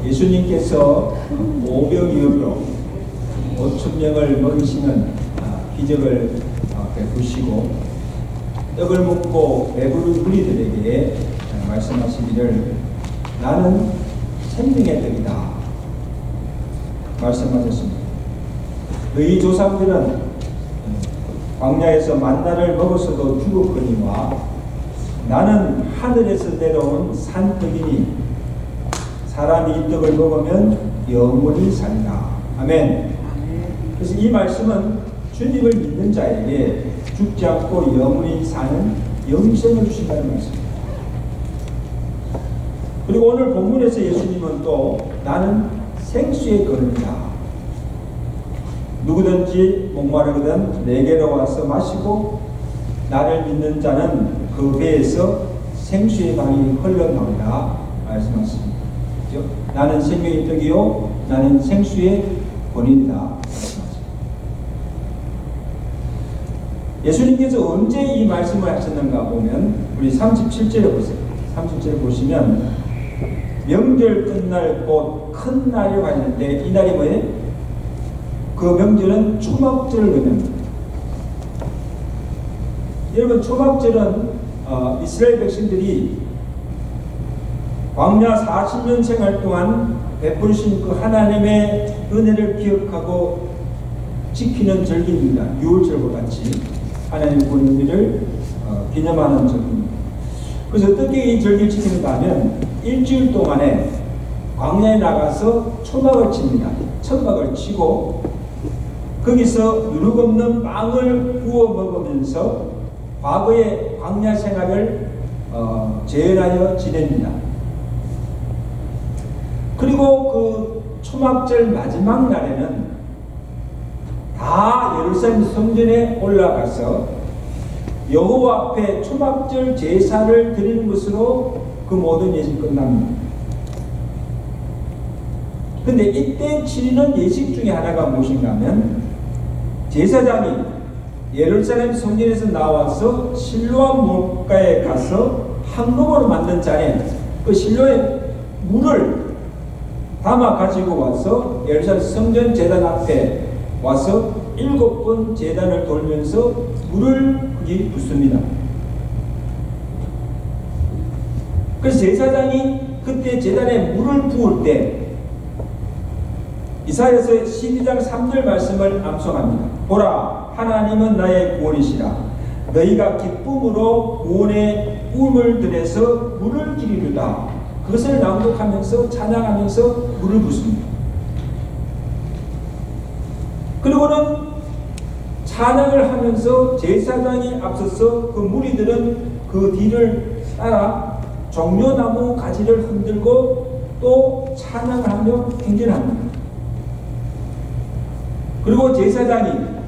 예수님께서 오병이어로 5,000명을 먹이시는 기적을 베푸시고 떡을 먹고 배부른 무리들에게 말씀하시기를 나는 생명의 떡이다 말씀하셨습니다. 너희 조상들은 광야에서 만나를 먹었어도 죽었거니와 나는 하늘에서 내려온 산떡이니 사람이 이 떡을 먹으면 영원히 살리라. 아멘. 그래서 이 말씀은 주님을 믿는 자에게 죽지 않고 영원히 사는 영생을 주신다는 말씀입니다. 그리고 오늘 본문에서 예수님은 또 나는 생수의 근원이다. 누구든지 목마르거든 내게로 와서 마시고 나를 믿는 자는 그 배에서 생수의 강이 흘러나오리라 말씀하십니다. 나는 생명의 떡이요 나는 생수의 본이다 말씀하십니다. 예수님께서 언제 이 말씀을 하셨는가 보면 우리 37절에 보세요. 37절 보시면 명절 끝날 곧 큰 날이 왔는데 이 날이 뭐예요? 그 명절은 초막절을 의미합니다. 여러분 초막절은 이스라엘 백성들이 광야 40년 생활 동안 베푸신 그 하나님의 은혜를 기억하고 지키는 절기입니다. 유월절과 같이 하나님의 은혜를 기념하는 절기입니다. 그래서 어떻게 이 절기를 지키는가 하면 일주일 동안에 광야에 나가서 초막을 칩니다. 천막을 치고 거기서 누룩 없는 빵을 구워 먹으면서 과거의 광야 생활을 재현하여 지냅니다. 그리고 그 초막절 마지막 날에는 다 예루살렘 성전에 올라가서 여호와 앞에 초막절 제사를 드리는 것으로 그 모든 예식이 끝납니다. 근데 이때 치르는 예식 중에 하나가 무엇인가 하면 제사장이 예루살렘 성전에서 나와서 실로암 물가에 가서 황금으로 만든 잔에 그 실로의 물을 담아 가지고 와서 예루살렘 성전 제단 앞에 와서 7번 제단을 돌면서 물을 거기 붓습니다. 그래서 제사장이 그때 제단에 물을 부을 때 이사야서 12장 3절 말씀을 암송합니다. 보라 하나님은 나의 구원이시라 너희가 기쁨으로 구원의 꿈을 들여서 물을 기리르다. 그것을 낭독하면서 찬양하면서 물을 붓습니다. 그리고는 찬양을 하면서 제사장이 앞서서 그 무리들은 그 뒤를 따라 종려나무 가지를 흔들고 또 찬양하며 행진합니다. 그리고 제사장이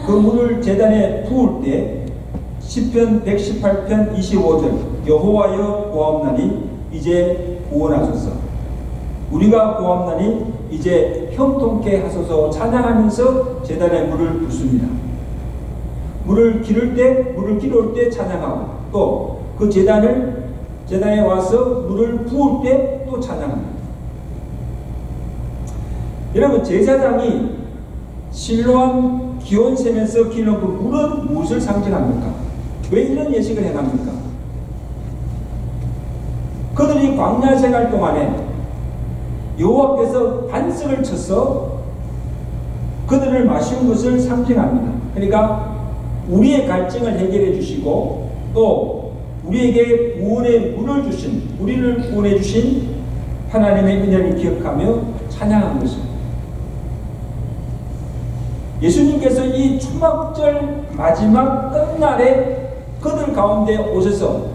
그 물을 제단에 부을 때 시편 118편 25절 여호와여 구하옵나니 이제 구원하소서 우리가 구하옵나니 이제 형통케 하소서 찬양하면서 제단에 물을 붓습니다. 물을 기를 때 물을 기울 때 찬양하고 또 그 제단에 와서 물을 부을 때 또 찬양합니다. 여러분 제사장이 실로암 기온샘에서 기는 그 물은 무엇을 상징합니까? 왜 이런 예식을 해갑니까? 그들이 광야 생활 동안에 여호와께서 반석을 쳐서 그들을 마신 것을 상징합니다. 그러니까 우리의 갈증을 해결해 주시고 또 우리에게 구원의 물을 주신 우리를 구원해 주신 하나님의 은혜를 기억하며 찬양한 것입니다. 예수님께서 이 초막절 마지막 끝날에 그들 가운데 오셔서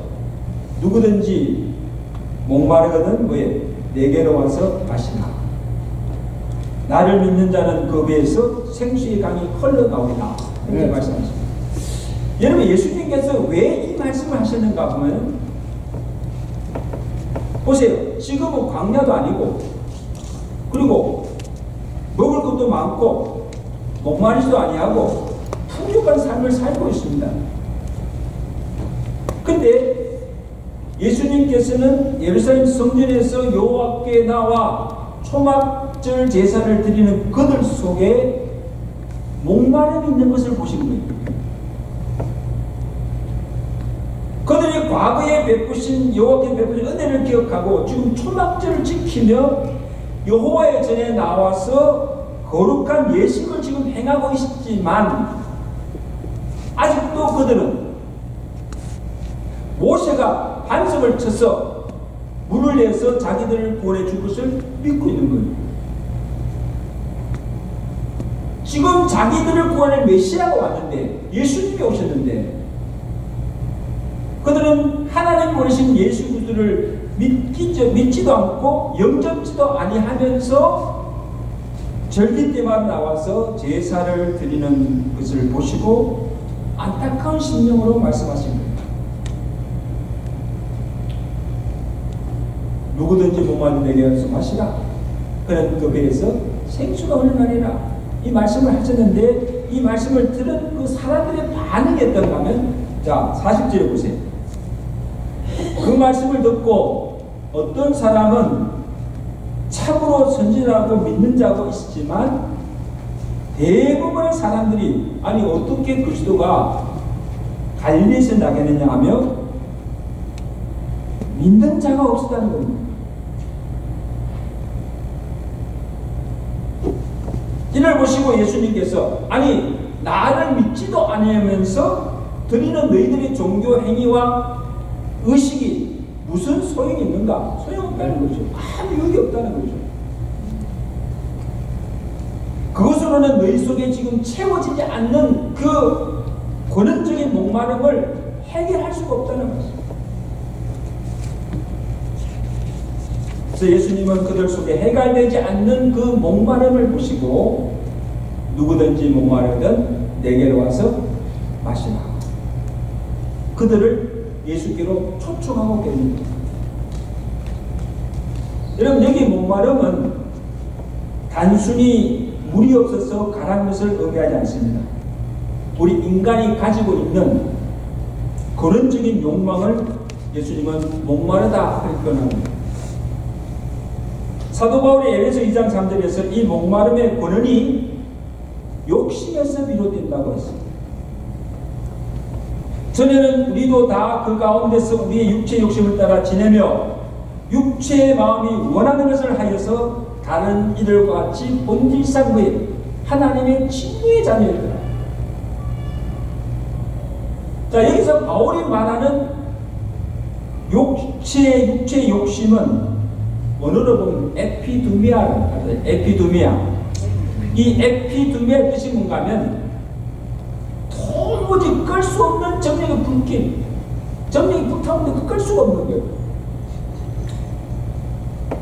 누구든지 목마르거든 뭐에 내게로 와서 마시라. 나를 믿는 자는 그 배에서 생수의 강이 흘러나오리라. 이렇게 말씀하십니다. 여러분 예수님께서 왜 이 말씀을 하셨는가 하면 보세요. 지금은 광야도 아니고 그리고 먹을 것도 많고 목마르지도 아니하고 풍족한 삶을 살고 있습니다. 근데 예수님께서는 예루살렘 성전에서 여호와께 나와 초막절 제사를 드리는 그들 속에 목마름이 있는 것을 보신 거예요. 그들이 과거에 베푸신 여호와께 베푸신 은혜를 기억하고 지금 초막절을 지키며 여호와의 전에 나와서 거룩한 예식을 지금 행하고 있지만 아직도 그들은 모세가 반석을 쳐서 물을 내서 자기들을 구원해 줄 것을 믿고 있는 거예요. 지금 자기들을 구원할 메시아가 왔는데, 예수님이 오셨는데 그들은 하나님 보내신 예수 그리스도를 믿지도 않고 영접지도 아니하면서 절기 때만 나와서 제사를 드리는 것을 보시고 안타까운 심령으로 말씀하십니다. 누구든지 목마른 내게 와서 마시라. 그는 그 배에서 생수가 흘러나리라. 이 말씀을 하셨는데 이 말씀을 들은 그 사람들의 반응이 어떤가 하면, 자 40절에 보세요. 그 말씀을 듣고 어떤 사람은 참으로 선지자라고 믿는 자도 있지만 대부분의 사람들이 아니 어떻게 그리스도가 갈릴리에서 나겠느냐 하며 믿는 자가 없었다는 겁니다. 이를 보시고 예수님께서 아니 나를 믿지도 않으면서 드리는 너희들의 종교 행위와 의식이 무슨 소용이 있는가? 소용없다는 거죠. 아무 유익이 없다는 거죠. 그것으로는 너희 속에 지금 채워지지 않는 그 권원적인 목마름을 해결할 수가 없다는 것입니다. 그래서 예수님은 그들 속에 해결되지 않는 그 목마름을 보시고 누구든지 목마르든 내게로 와서 마시라. 그들을 예수께로 초청하고 계십니다. 여러분 여기 목마름은 단순히 물이 없어서 가라앉는 것을 의미하지 않습니다. 우리 인간이 가지고 있는 근원적인 욕망을 예수님은 목마르다 그렇게 표현합니다. 사도 바울이 에베소 2장 3절에서 이 목마름의 근원이 욕심에서 비롯된다고 했습니다. 전에는 우리도 다 그 가운데서 우리의 육체의 욕심을 따라 지내며 육체의 마음이 원하는 것을 하여서 다른 이들과 같이 본질상의 하나님의 친구의 자녀였더라. 자, 여기서 바울이 말하는 육체의 욕심은 언어로 보면 에피두미아. 이 에피두미아의 뜻이 뭔가 하면 도무지 끌 수 없는 정력의 불길. 정력이 불타오는데 끌 수가 없는 거예요.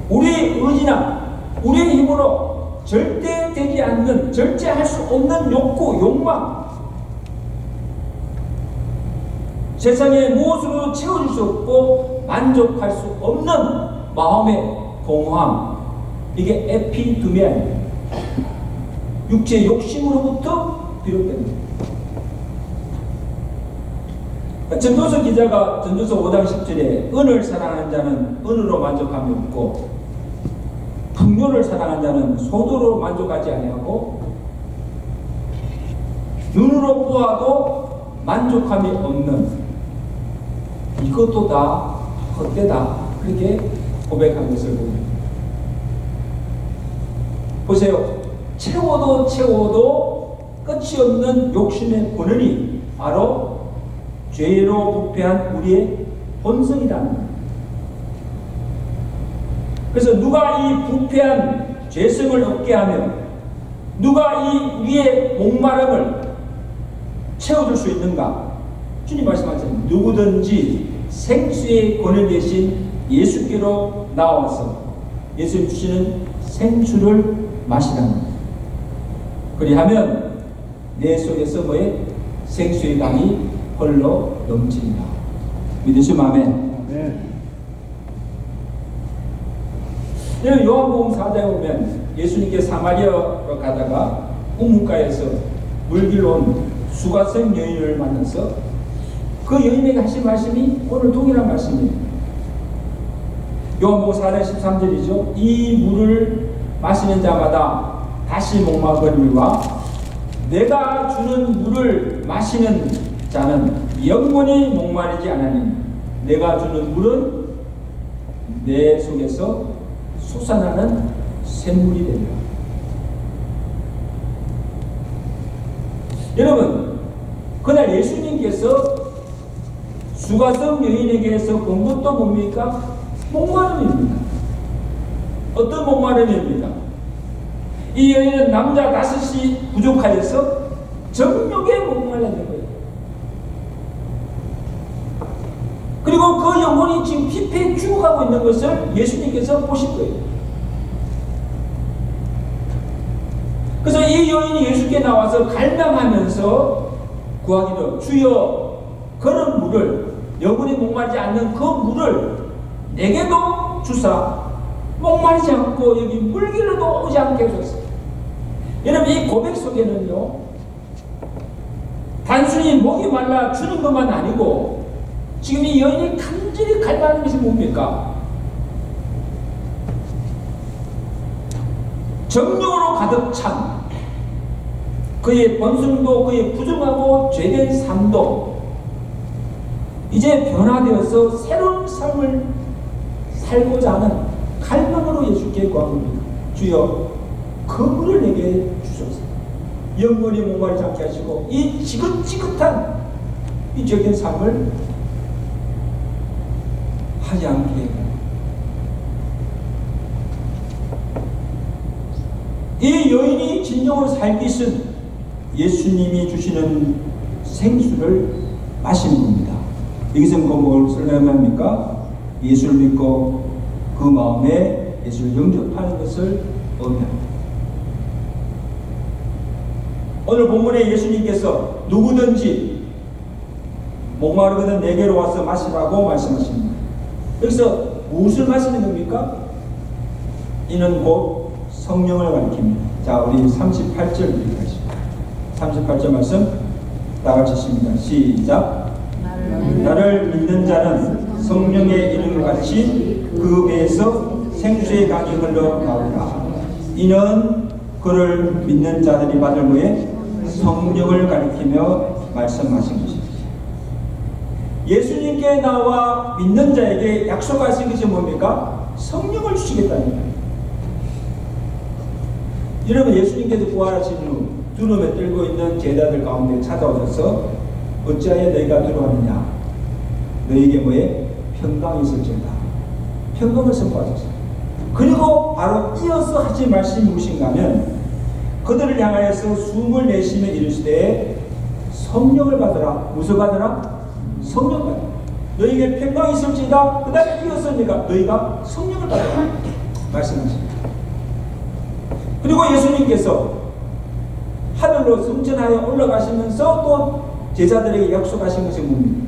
우리의 의지나 우리의 힘으로 절대 되지 않는, 절제할 수 없는 욕구, 욕망. 세상에 무엇으로도 채워줄 수 없고 만족할 수 없는 마음의 공허함. 이게 에피두미아입니다. 육체의 욕심으로부터 비롯됩니다. 전도서 기자가 전도서 5장 10절에 은을 사랑하는 자는 은으로 만족함이 없고 풍요를 사랑하는 자는 소도로 만족하지 아니하고 눈으로 보아도 만족함이 없는 이것도 다 헛되다 그렇게 고백한 것을 봅니다. 보세요. 채워도 끝이 없는 욕심의 근원이 바로 죄로 부패한 우리의 본성이라는 겁니다. 그래서 누가 이 부패한 죄성을 얻게 하며 누가 이 우리의 목마름을 채워줄 수 있는가? 주님 말씀하셨잖아요. 누구든지 생수의 권위 대신 예수께로 나와서 예수님 주시는 생수를 마시라는 겁니다. 그리하면 내 속에서 뭐에 생수의 강이 홀로 넘칩니다. 믿으시면 아멘. 네. 요한복음 4장에 보면 예수님께 사마리아로 가다가 우물가에서 물길로 온 수가성 여인을 만나서 그 여인에게 하신 말씀이 오늘 동일한 말씀이에요. 요한복음 4장 13절이죠. 이 물을 마시는 자마다 다시 목마르거니와 내가 주는 물을 마시는 자는 영원히 목마르지 않으니 내가 주는 물은 내 속에서 솟아나는 샘물이 되리라. 여러분, 그날 예수님께서 수가성 여인에게서 본 것도 뭡니까? 목마름입니다. 어떤 목마름입니까? 이 여인은 남자 5이 부족하여서 정욕에 목말랐는 거예요. 그리고 그 영혼이 지금 피폐해 죽어가고 있는 것을 예수님께서 보신 거예요. 그래서 이 여인이 예수께 나와서 갈망하면서 구하기를, 주여 그런 물을, 영혼이 목마르지 않는 그 물을 내게도 주사 목마르지 않고 여기 물길로도 오지 않게 해줬어요. 여러분, 이 고백 속에는요, 단순히 목이 말라 주는 것만 아니고 지금 이 여인이 간절히 갈망하는 것이 뭡니까? 정욕으로 가득 찬 그의 본성도, 그의 부정하고 죄된 삶도 이제 변화되어서 새로운 삶을 살고자 하는 갈망으로 예수께 구합니다. 주여 그 물을 내게 주소서. 영원히 목마르지 않게 하시고 이 지긋지긋한 이 죄된 삶을 하지 않게 해요. 이 여인이 진정으로 살기 위해서 예수님이 주시는 생수를 마시는 겁니다. 여기서 뭘 설명합니까? 예수를 믿고 그 마음에 예수를 영접하는 것을 의미합니다. 오늘 본문에 예수님께서 누구든지 목마르거든 내게로 와서 마시라고 말씀하십니다. 여기서 무엇을 마시는 겁니까? 이는 곧 성령을 가리킵니다. 자, 우리 38절 읽겠습니다. 38절 말씀 다 같이 읽습니다. 시작. 나를 믿는 자는 성령의 이름을 같이 그 배에서 생수의 강이 흘러 나오리라. 이는 그를 믿는 자들이 받을 후에 성령을 가리키며 말씀하신 것입니다. 예수님께 나와 믿는 자에게 약속하신 것이 뭡니까? 성령을 주시겠다는 거예요. 여러분, 예수님께서 부활하신 후 두루에 들고 있는 제자들 가운데 찾아오셔서 어찌하여 너희가 두려워하느냐? 너희에게 뭐에? 평강이 있을지어다. 평강을 선포하셨어요. 그리고 바로 이어서 하신 말씀이 무엇인가 하면 그들을 향하여서 숨을 내쉬며 이르시되 성령을 받으라. 무엇을 받으라? 성령 받으라. 너희에게 평강이 있을지어다. 그 다음에 이어서니까 너희가 성령을 받으라 말씀하십니다. 그리고 예수님께서 하늘로 승천하여 올라가시면서 또 제자들에게 약속하신 것이 뭡니까?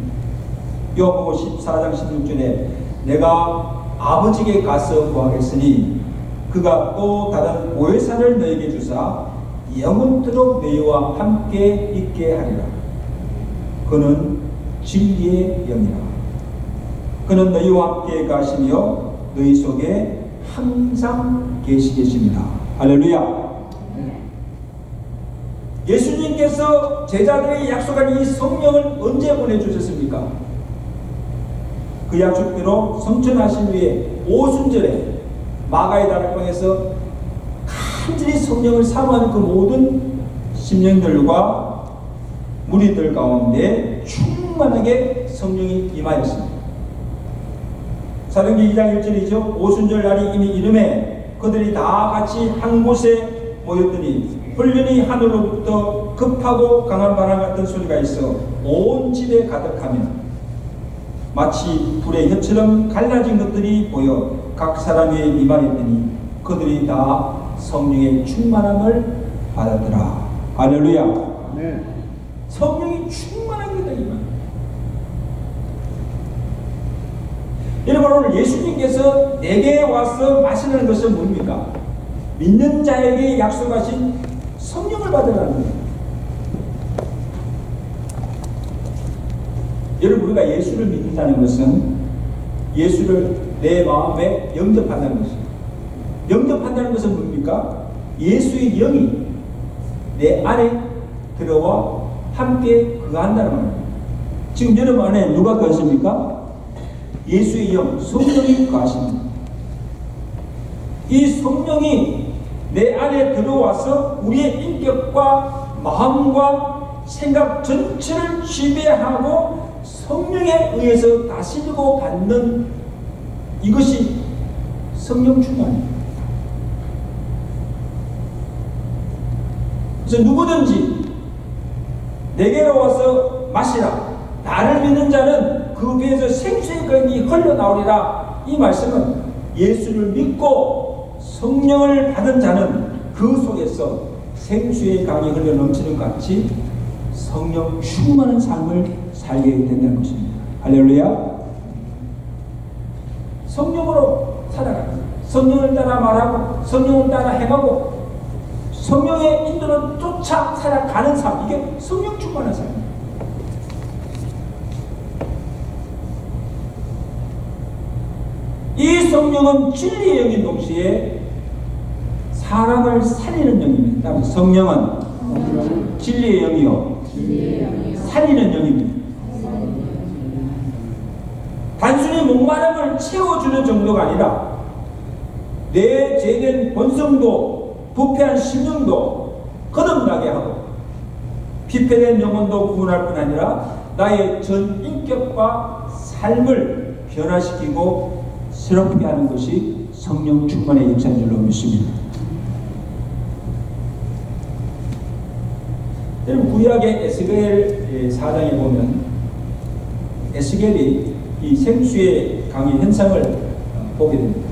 요한복음 14장 16절에 내가 아버지께 가서 구하겠으니 그가 또 다른 보혜사를 너에게 주사 영원토록 너희와 함께 있게 하리라. 그는 진리의 영이라. 그는 너희와 함께 가시며 너희 속에 항상 계시겠습니다. 할렐루야. 예수님께서 제자들에게 약속한 이 성령을 언제 보내주셨습니까? 그 약속대로 성천하신 후에 오순절에 마가의 다락방에서 간절히 성령을 사모하는 그 모든 심령들과 무리들 가운데 충만하게 성령이 임하였습니다. 사도행전 2장 1절이죠. 오순절 날이 이미 이름에 그들이 다 같이 한 곳에 모였더니 훌륭히 하늘로부터 급하고 강한 바람 같은 소리가 있어 온 집에 가득하며 마치 불의 혀처럼 갈라진 것들이 보여 각 사람의 임하였더니 그들이 다 성령의 충만함을 받았더라. 할렐루야. 네. 성령이 충만합니다. 이만. 여러분, 오늘 예수님께서 내게 와서 마시는 것은 뭡니까? 믿는 자에게 약속하신 성령을 받으라는 거예요. 여러분, 우리가 예수를 믿는다는 것은 예수를 내 마음에 영접한다는 것입니다. 영접한다는 것은 뭡니까? 예수의 영이 내 안에 들어와 함께 거한다는 말입니다. 지금 여러분 안에 누가 거하십니까? 예수의 영, 성령이 거하십니다. 이 성령이 내 안에 들어와서 우리의 인격과 마음과 생각 전체를 지배하고 성령에 의해서 다스리고 받는 이것이 성령 충만입니다. 그래서 누구든지 내게로 와서 마시라. 나를 믿는 자는 그 배에서 생수의 강이 흘러나오리라. 이 말씀은 예수를 믿고 성령을 받은 자는 그 속에서 생수의 강이 흘러 넘치는 것 같이 성령 충만한 삶을 살게 된다는 것입니다. 할렐루야. 성령으로 살아가는, 성령을 따라 말하고 성령을 따라 행하고 성령의 인도를 쫓아 살아가는 삶, 이게 성령 충만한 삶입니다. 이 성령은 진리의 영인 동시에 사람을 살리는 영입니다. 성령은 진리의 영이요 살리는 영입니다. 단순히 목마름을 채워주는 정도가 아니라 내 죄된 본성도 부패한 심령도 거듭나게 하고 피폐된 영혼도 구원할 뿐 아니라 나의 전 인격과 삶을 변화시키고 새롭게 하는 것이 성령 충만의 역사인 줄로 믿습니다. 여러분 구약의 에스겔 4장에 보면 에스겔이 이 생수의 강의 현상을 보게 됩니다.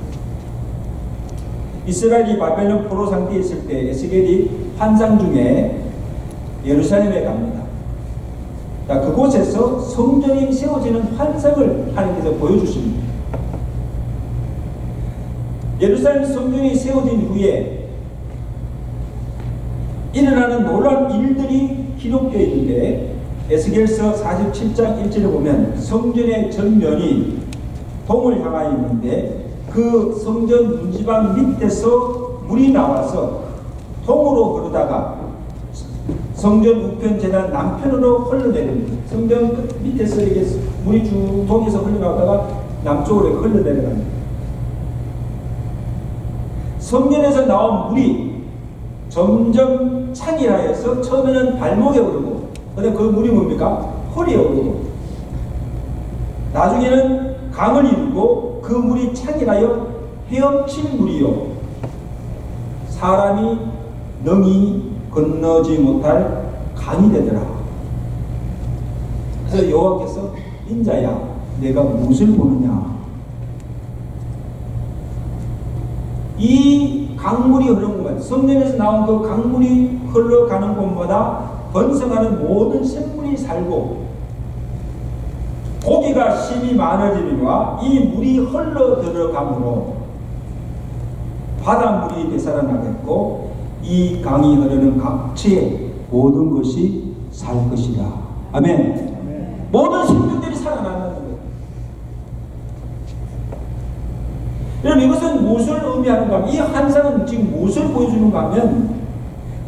이스라엘이 바벨론 포로 상태에 있을 때 에스겔이 환상 중에 예루살렘에 갑니다. 자, 그곳에서 성전이 세워지는 환상을 하나님께서 보여주십니다. 예루살렘 성전이 세워진 후에 일어나는 놀라운 일들이 기록되어 있는데 에스겔서 47장 1절에 보면 성전의 전면이 동을 향하여 있는데 그 성전 문지방 밑에서 물이 나와서 동으로 흐르다가 성전 우편 제단 남편으로 흘러내립니다. 성전 끝 밑에서 이게 물이 쭉 동에서 흘러나오다가 남쪽으로 흘러내려갑니다. 성전에서 나온 물이 점점 창이하여서 처음에는 발목에 오르고 그다음에 그 물이 뭡니까? 허리에 오르고 나중에는 강을 이루고 그 물이 창이하여 헤엄칠 물이요 사람이 능히 건너지 못할 강이 되더라. 그래서 여호와께서 인자야 내가 무엇을 보느냐. 이 강물이 흐르는 곳, 성전에서 나온 그 강물이 흘러가는 곳마다 번성하는 모든 생물이 살고 고기가 심히 많아지니와 이 물이 흘러 들어가므로 바닷물이 되살아나겠고 이 강이 흐르는 각지의 모든 것이 살 것이다. 아멘. 아멘. 모든 생명들이 살아난다는 거예요. 여러분 이것은 무엇을 의미하는가 하면 이 환상은 지금 무엇을 보여주는가 하면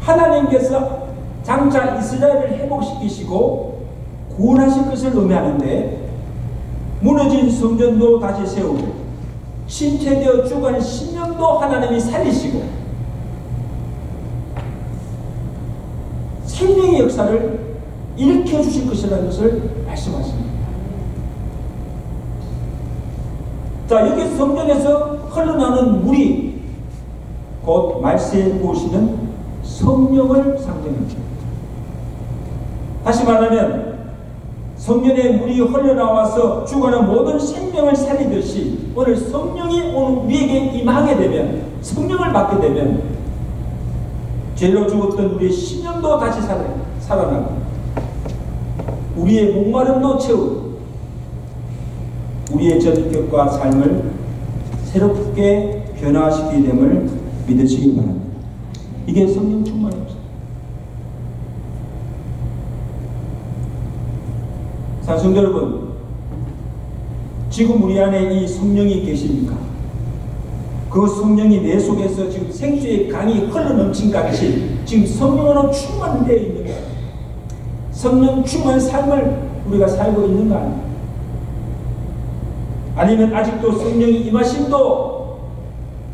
하나님께서 장차 이스라엘을 회복시키시고 구원하실 것을 의미하는데 무너진 성전도 다시 세우고 침체되어 죽어가는 심령도 하나님이 살리시고 생명의 역사를 일으켜 주실 것이라는 것을 말씀하십니다. 자, 여기 성전에서 흘러나오는 물이 곧 말세에 보시는 성령을 상징합니다. 다시 말하면 성전에 물이 흘러나와서 죽어가는 모든 생명을 살리듯이 오늘 성령이 오늘 우리에게 임하게 되면 성령을 받게 되면 죄로 죽었던 우리의 심령도 다시 살아나고 우리의 목마름도 채우고 우리의 전격과 삶을 새롭게 변화시키게 됨을 믿으시기 바랍니다. 이게 성령 충만입니다. 성도 여러분, 지금 우리 안에 이 성령이 계십니까? 그 성령이 내 속에서 지금 생수의 강이 흘러넘친 같이 지금 성령으로 충만되어 있는 거예요. 성령 충만한 삶을 우리가 살고 있는 거 아니에요? 아니면 아직도 성령이 임하심도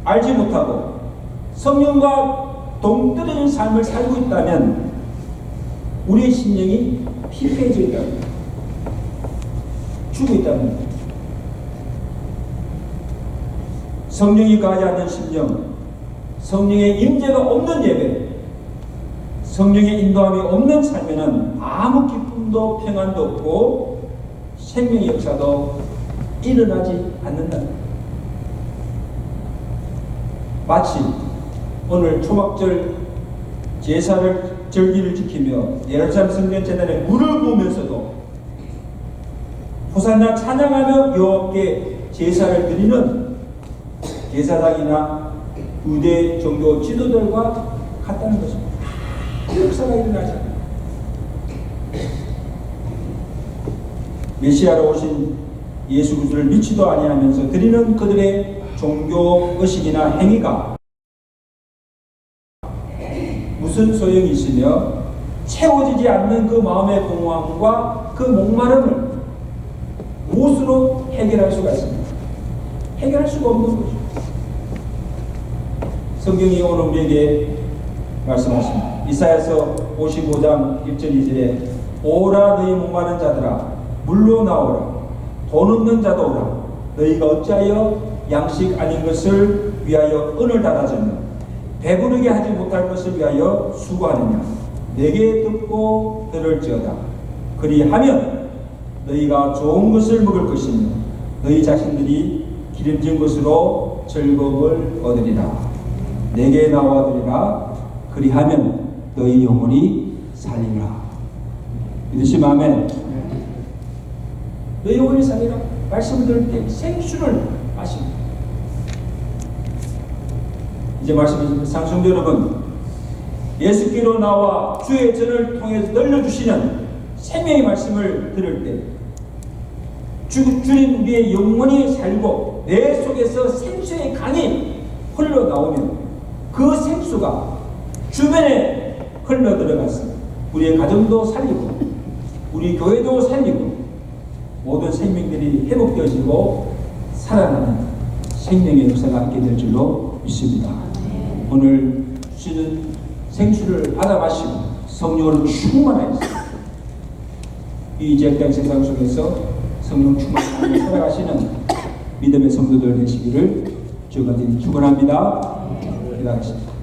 알지 못하고 성령과 동떨어진 삶을 살고 있다면 우리의 심령이 피폐해져 있다는 거예요. 죽어 있다는 거예요. 성령이 가지 않는 심령, 성령의 임재가 없는 예배, 성령의 인도함이 없는 삶에는 아무 기쁨도 평안도 없고 생명의 역사도 일어나지 않는다. 마치 오늘 초막절 제사를 절기를 지키며 예루살렘 성전 제단에 물을 부으면서도 호산나 찬양하며 여호와께 제사를 드리는 제사장이나 의대 종교 지도들과 같다는 것입니다. 역사가 일어나지 않아요. 메시아로 오신 예수 그리스도를 믿지도 아니하면서 드리는 그들의 종교 의식이나 행위가 무슨 소용이 있으며 채워지지 않는 그 마음의 공허함과 그 목마름을 무엇으로 해결할 수가 있습니까? 해결할 수가 없는 거죠. 성경이 오늘 우리에게 말씀하십니다. 이사야서 55장 1절 2절에 오라 너희 목마른 자들아 물로 나오라 돈 없는 자도 오라 너희가 어찌하여 양식 아닌 것을 위하여 은을 닫아주며 배부르게 하지 못할 것을 위하여 수고하느냐 내게 듣고 들을지어다 그리하면 너희가 좋은 것을 먹을 것이며 너희 자신들이 기름진 것으로 즐거움을 얻으리라 내게 나와드리라 그리하면 너희 영혼이 살리라. 믿으시면 아멘. 너희 영혼이 살리라 말씀을 들을 때 생수를 마십니다. 이제 말씀드립니다. 상승도 여러분 예수께로 나와 주의 전을 통해서 늘려주시는 생명의 말씀을 들을 때 주님 우리의 영혼이 살고 내 속에서 생수의 강이 흘러나오면 그 생수가 주변에 흘러들어가서 우리의 가정도 살리고 우리 교회도 살리고 모든 생명들이 회복되어지고 살아나는 생명의 역사가 있게 될 줄로 믿습니다. 오늘 주시는 생수를 받아 마시고 성령으로 충만하여서 이 제약된 세상 속에서 성령 충만하게 살아가시는 믿음의 성도들 되시기를 주님께 축원합니다. 기도하겠습니다.